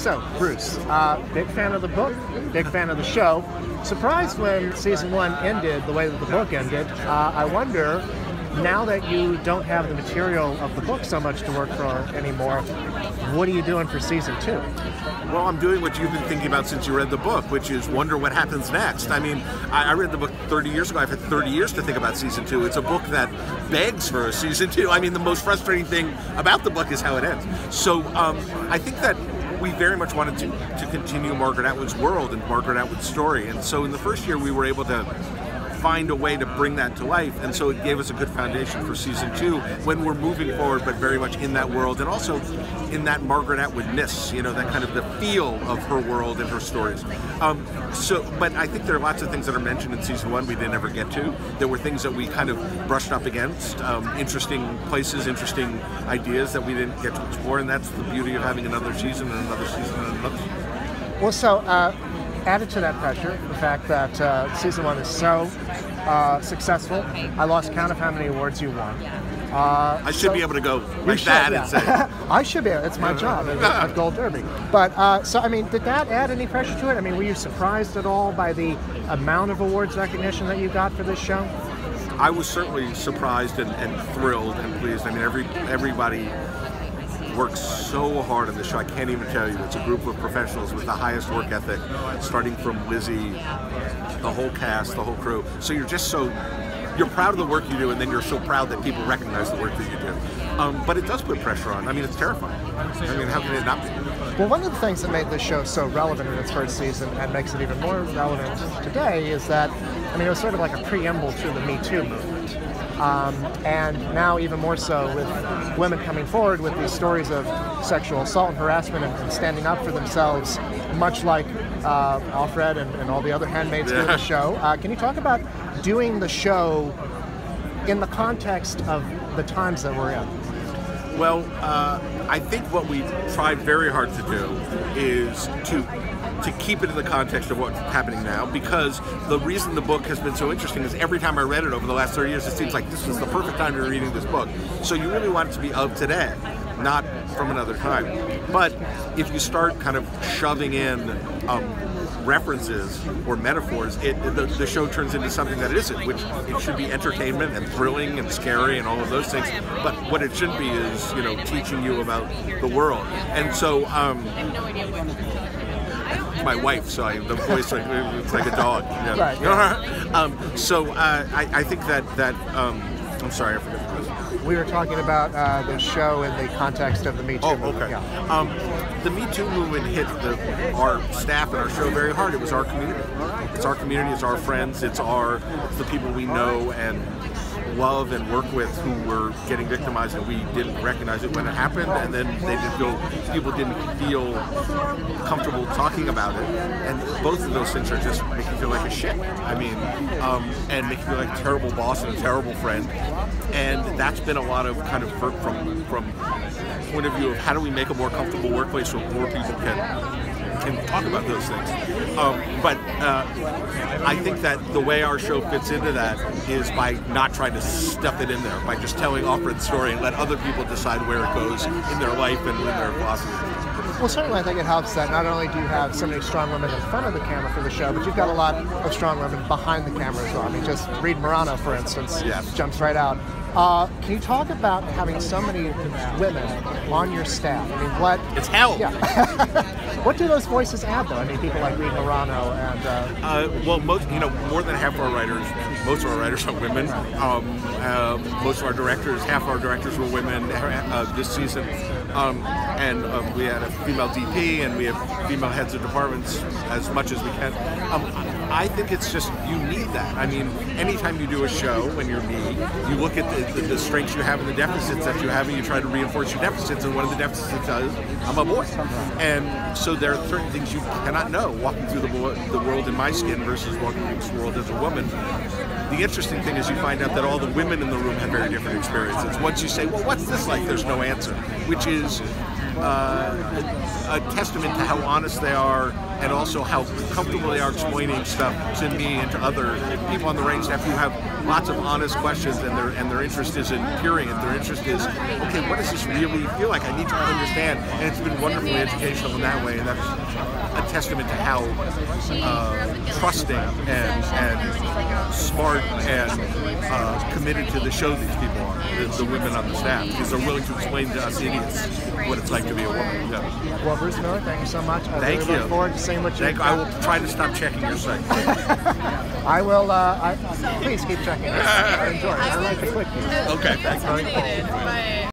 So, Bruce, big fan of the book, big fan of the show. Surprised when season 1 ended the way that the book ended. I wonder, now that you don't have the material of the book so much to work for anymore, what are you doing for season 2? Well, I'm doing what you've been thinking about since you read the book, which is wonder what happens next. I mean, I read the book 30 years ago. I've had 30 years to think about season 2. It's a book that begs for a season 2. I mean, the most frustrating thing about the book is how it ends. So I think that we very much wanted to continue Margaret Atwood's world and Margaret Atwood's story. And so in the first year, we were able to find a way to bring that to life, and so it gave us a good foundation for season 2 when we're moving forward, but very much in that world and also in that Margaret Atwood-ness, you know, that kind of the feel of her world and her stories. But I think there are lots of things that are mentioned in season 1 we didn't ever get to. There were things that we kind of brushed up against, interesting places, interesting ideas that we didn't get to explore, and that's the beauty of having another season and another season and another season. Well, so added to that pressure, the fact that season 1 is so successful. I lost count of how many awards you won. I should be able to go like that and say I should be. It's my job at Gold Derby. But so I mean, did that add any pressure to it? I mean, were you surprised at all by the amount of awards recognition that you got for this show? I was certainly surprised and thrilled and pleased. I mean, everybody works so hard on this show. I can't even tell you. It's a group of professionals with the highest work ethic, starting from Lizzie, the whole cast, the whole crew. So you're proud of the work you do, and then you're so proud that people recognize the work that you do. But it does put pressure on. I mean, it's terrifying. I mean, how can it not be? Well, one of the things that made this show so relevant in its first season and makes it even more relevant today is that, I mean, it was sort of like a preamble to the Me Too movement. And now even more so with women coming forward with these stories of sexual assault and harassment and standing up for themselves, much like Alfred and all the other handmaids do in the show. Can you talk about doing the show in the context of the times that we're in? Well, I think what we tried very hard to do is to keep it in the context of what's happening now, because the reason the book has been so interesting is every time I read it over the last 30 years, it seems like this was the perfect time to be reading this book. So you really want it to be of today, not from another time. But if you start kind of shoving in references or metaphors, the show turns into something that it isn't, which it should be entertainment and thrilling and scary and all of those things. But what it should be is, you know, teaching you about the world. And so my wife, so the voice, it's like a dog. You know? Right. So I think that I'm sorry, I forgot the question. We were talking about the show in the context of the Me Too movement. Okay. Yeah. The Me Too movement hit our staff and our show very hard. It was our community. It's our community. It's our friends. It's the people we know and love and work with who were getting victimized, and we didn't recognize it when it happened, and then people didn't feel comfortable talking about it, and both of those things are just make you feel like a shit. I mean, and make you feel like a terrible boss and a terrible friend, and that's been a lot of kind of hurt from point of view of how do we make a more comfortable workplace so more people can talk about those things. But I think that the way our show fits into that is by not trying to stuff it in there, by just telling Alfred's story and let other people decide where it goes in their life and in their philosophy. Well, certainly I think it helps that not only do you have so many strong women in front of the camera for the show, but you've got a lot of strong women behind the camera as well. I mean, just Reed Morano, for instance, jumps right out. Can you talk about having so many women on your staff? I mean, what? It's hell. Yeah. What do those voices add, though? I mean, people like Reed Morano and. Well, more than half of our writers, most of our writers are women. Most of our directors, half of our directors were women this season. And we had a female DP, and we have female heads of departments as much as we can. I think it's just, you need that. I mean, anytime you do a show, when you're me, you look at the strengths you have and the deficits that you have, and you try to reinforce your deficits, and one of the deficits is, I'm a boy. And so there are certain things you cannot know, walking through the world in my skin versus walking through this world as a woman. The interesting thing is you find out that all the women in the room have very different experiences. Once you say, well, what's this like? There's no answer, which is a testament to how honest they are, and also how comfortable they are explaining stuff to me and to other people on the range staff who have lots of honest questions, and their interest is in peering it. Their interest is, okay, what does this really feel like? I need to understand, and it's been wonderfully educational in that way, and that's a testament to how trusting and smart and committed to the show these people are, the women on the staff, because they're willing to explain to us idiots what it's like to be a woman. Well, Bruce Miller, thank you so much. I Thank you. Look forward to seeing what you. I will try to stop checking your site. I will. Please keep checking. I enjoy it. I like the quick. Okay. That's very cool.